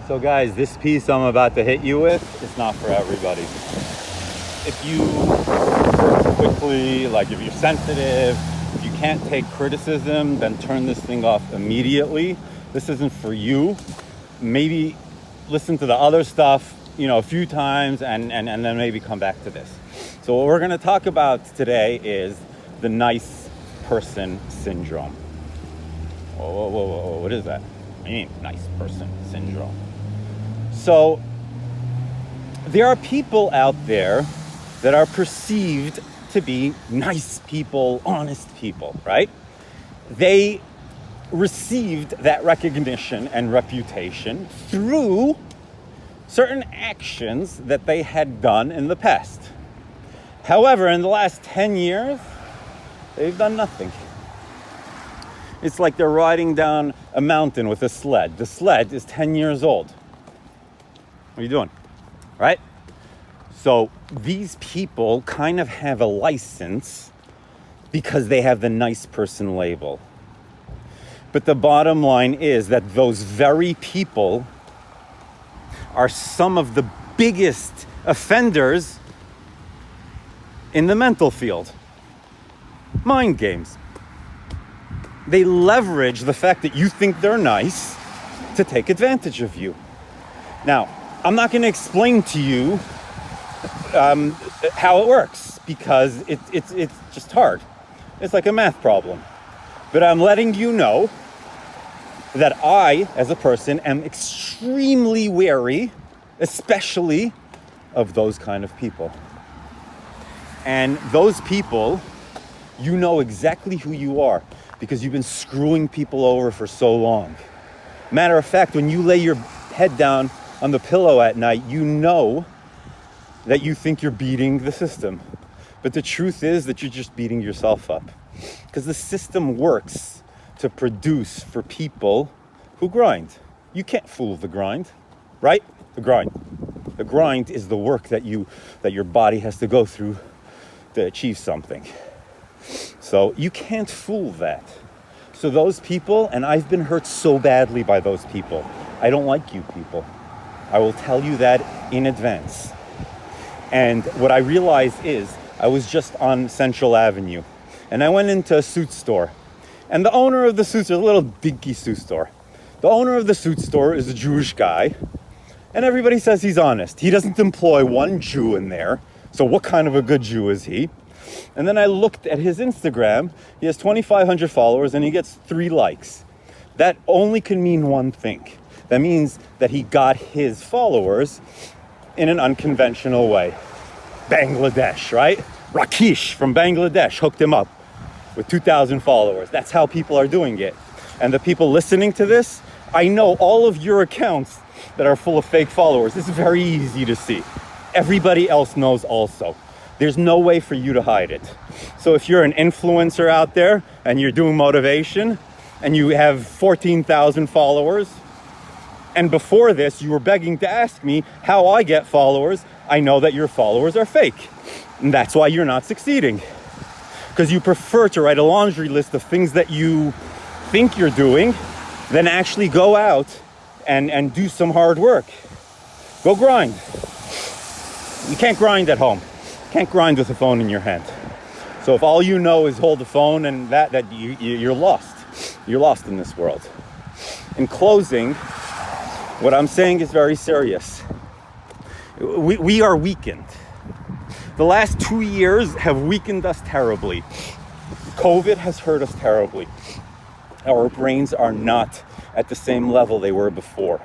So guys, this piece I'm about to hit you with, it's not for everybody. If you hurt quickly, like if you're sensitive, if you can't take criticism, then turn this thing off immediately. This isn't for you. Maybe listen to the other stuff, a few times and then maybe come back to this. So what we're gonna talk about today is the nice person syndrome. Whoa, what is that? What do you mean, nice person syndrome? So there are people out there that are perceived to be nice people, honest people, right? They received that recognition and reputation through certain actions that they had done in the past. However, in the last 10 years, they've done nothing. It's like they're riding down a mountain with a sled. The sled is 10 years old. What are you doing? Right? So these people kind of have a license because they have the nice person label. But the bottom line is that those very people are some of the biggest offenders in the mental field. Mind games. They leverage the fact that you think they're nice to take advantage of you. Now, I'm not going to explain to you how it works because it's just hard. It's like a math problem. But I'm letting you know that I, as a person, am extremely wary, especially of those kind of people. And those people, you know exactly who you are because you've been screwing people over for so long. Matter of fact, when you lay your head down on the pillow at night, you know that you think you're beating the system. But the truth is that you're just beating yourself up. Because the system works to produce for people who grind. You can't fool the grind, right? The grind. The grind is the work that your body has to go through to achieve something. So you can't fool that. So those people, and I've been hurt so badly by those people. I don't like you people. I will tell you that in advance. And what I realized is I was just on Central Avenue and I went into a suit store. And the owner of the suit store, a little dinky suit store. The owner of the suit store is a Jewish guy. And everybody says he's honest. He doesn't employ one Jew in there. So what kind of a good Jew is he? And then I looked at his Instagram. He has 2,500 followers and he gets 3 likes. That only can mean one thing. That means that he got his followers in an unconventional way. Bangladesh, right? Rakesh from Bangladesh hooked him up with 2,000 followers. That's how people are doing it. And the people listening to this, I know all of your accounts that are full of fake followers. It's very easy to see. Everybody else knows also. There's no way for you to hide it. So if you're an influencer out there and you're doing motivation and you have 14,000 followers, and before this you were begging to ask me how I get followers, I know that your followers are fake. And that's why you're not succeeding. Because you prefer to write a laundry list of things that you think you're doing than actually go out and do some hard work. Go grind. You can't grind at home. Can't grind with a phone in your hand. So if all you know is hold the phone and that you're lost. You're lost in this world. In closing, what I'm saying is very serious. We are weakened. The last 2 years have weakened us terribly. COVID has hurt us terribly. Our brains are not at the same level they were before.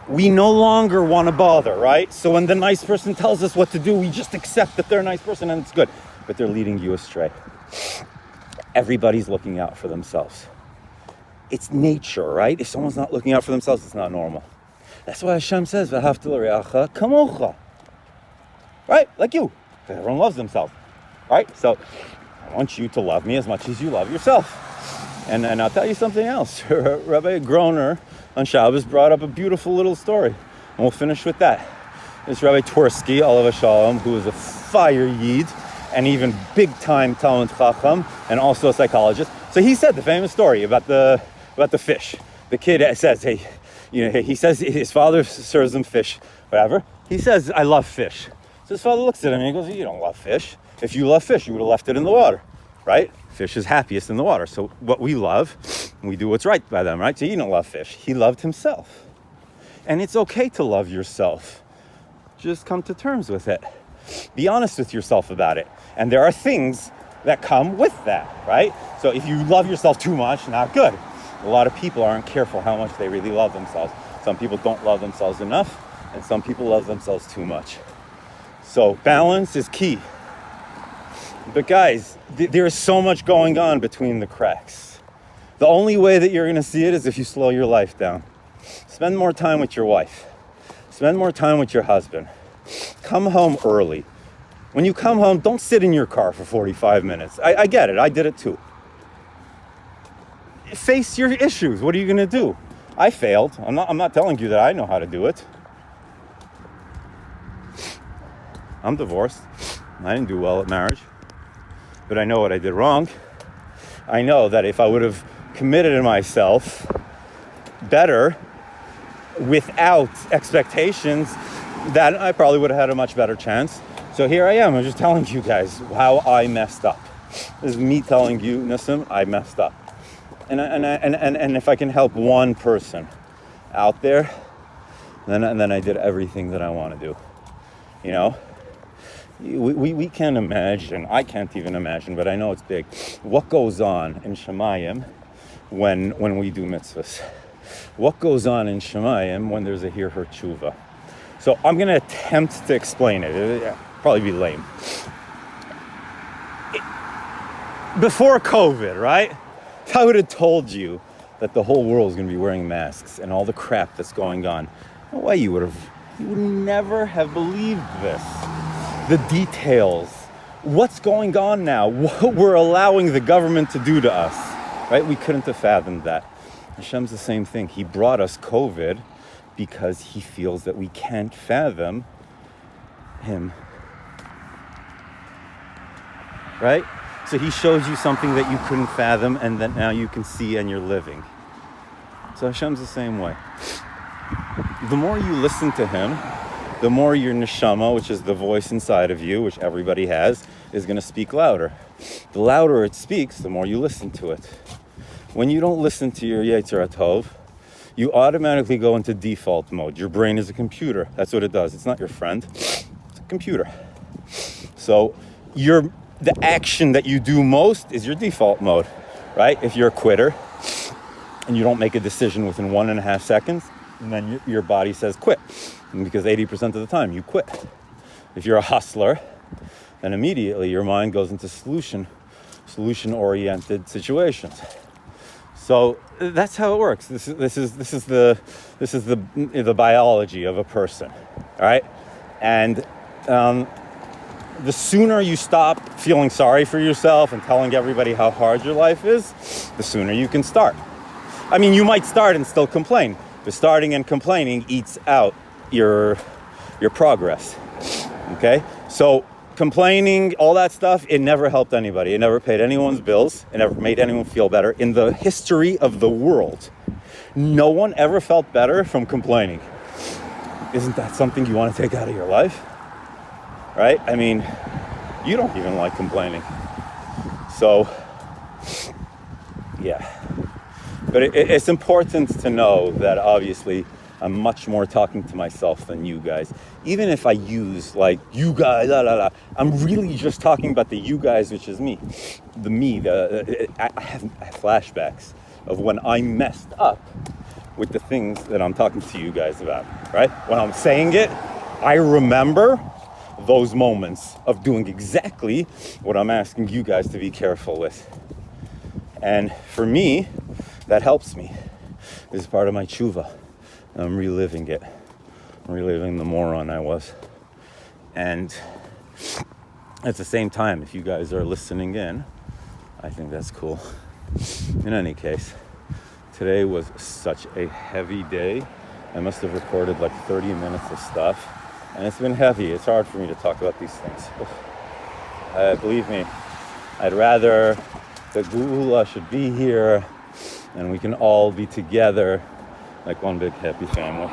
We no longer want to bother, right? So when the nice person tells us what to do, we just accept that they're a nice person and it's good. But they're leading you astray. Everybody's looking out for themselves. It's nature, right? If someone's not looking out for themselves, it's not normal. That's why Hashem says, "V'ahavta l'reacha kamocha." Right? Like you. Everyone loves themselves. Right? So I want you to love me as much as you love yourself. And I'll tell you something else. Rabbi Groner on Shabbos brought up a beautiful little story. And we'll finish with that. It's Rabbi Twersky, Olav Shalom, who is a fire yid and even big-time Talmud Chacham and also a psychologist. So he said the famous story about the fish. The kid says, hey, He says his father serves him fish, whatever. He says, I love fish. So his father looks at him and he goes, you don't love fish. If you love fish, you would have left it in the water, right? Fish is happiest in the water. So what we love, we do what's right by them, right? So you don't love fish. He loved himself. And it's okay to love yourself. Just come to terms with it. Be honest with yourself about it. And there are things that come with that, right? So if you love yourself too much, not good. A lot of people aren't careful how much they really love themselves. Some people don't love themselves enough, and some people love themselves too much. So balance is key. But guys, there is so much going on between the cracks. The only way that you're gonna see it is if you slow your life down. Spend more time with your wife. Spend more time with your husband. Come home early. When you come home, don't sit in your car for 45 minutes. I get it, I did it too. Face your issues. What are you gonna do? I failed. I'm not telling you that I know how to do it. I'm divorced. I didn't do well at marriage. But I know what I did wrong. I know that if I would have committed to myself better without expectations, that I probably would have had a much better chance. So here I am. I'm just telling you guys how I messed up. This is me telling you, Nissim, I messed up. And if I can help one person out there, then I did everything that I want to do. You know, we can't imagine. I can't even imagine, but I know it's big. What goes on in Shemayim when we do mitzvahs? What goes on in Shemayim when there's a Hear Her Tshuva? So I'm going to attempt to explain it. It'll probably be lame. Before COVID, right? If I would have told you that the whole world is going to be wearing masks and all the crap that's going on, no way you would never have believed this. The details, what's going on now, what we're allowing the government to do to us, right? We couldn't have fathomed that. Hashem's the same thing. He brought us COVID because he feels that we can't fathom him, right? So he shows you something that you couldn't fathom and that now you can see and you're living. So Hashem's the same way. The more you listen to him, the more your neshama, which is the voice inside of you, which everybody has, is going to speak louder. The louder it speaks, the more you listen to it. When you don't listen to your Yetzer HaTov, you automatically go into default mode. Your brain is a computer. That's what it does. It's not your friend. It's a computer. So the action that you do most is your default mode, right? If you're a quitter and you don't make a decision within 1.5 seconds, and then your body says quit. And because 80% of the time you quit. If you're a hustler, then immediately your mind goes into solution-oriented situations. So that's how it works. This is the biology of a person, all right? And the sooner you stop feeling sorry for yourself and telling everybody how hard your life is, the sooner you can start. I mean, you might start and still complain, but starting and complaining eats out your progress, okay? So complaining, all that stuff, it never helped anybody. It never paid anyone's bills. It never made anyone feel better. In the history of the world, no one ever felt better from complaining. Isn't that something you want to take out of your life? Right? I mean, you don't even like complaining. So, yeah. But it's important to know that obviously I'm much more talking to myself than you guys. Even if I use like you guys, I'm really just talking about the you guys, which is me. I have flashbacks of when I messed up with the things that I'm talking to you guys about, right? When I'm saying it, I remember those moments of doing exactly what I'm asking you guys to be careful with. And for me, that helps me. This is part of my tshuva. I'm reliving it. I'm reliving the moron I was. And at the same time, if you guys are listening in, I think that's cool. In any case, today was such a heavy day. I must have recorded like 30 minutes of stuff. And it's been heavy. It's hard for me to talk about these things. Believe me, I'd rather the Geula should be here and we can all be together like one big happy family.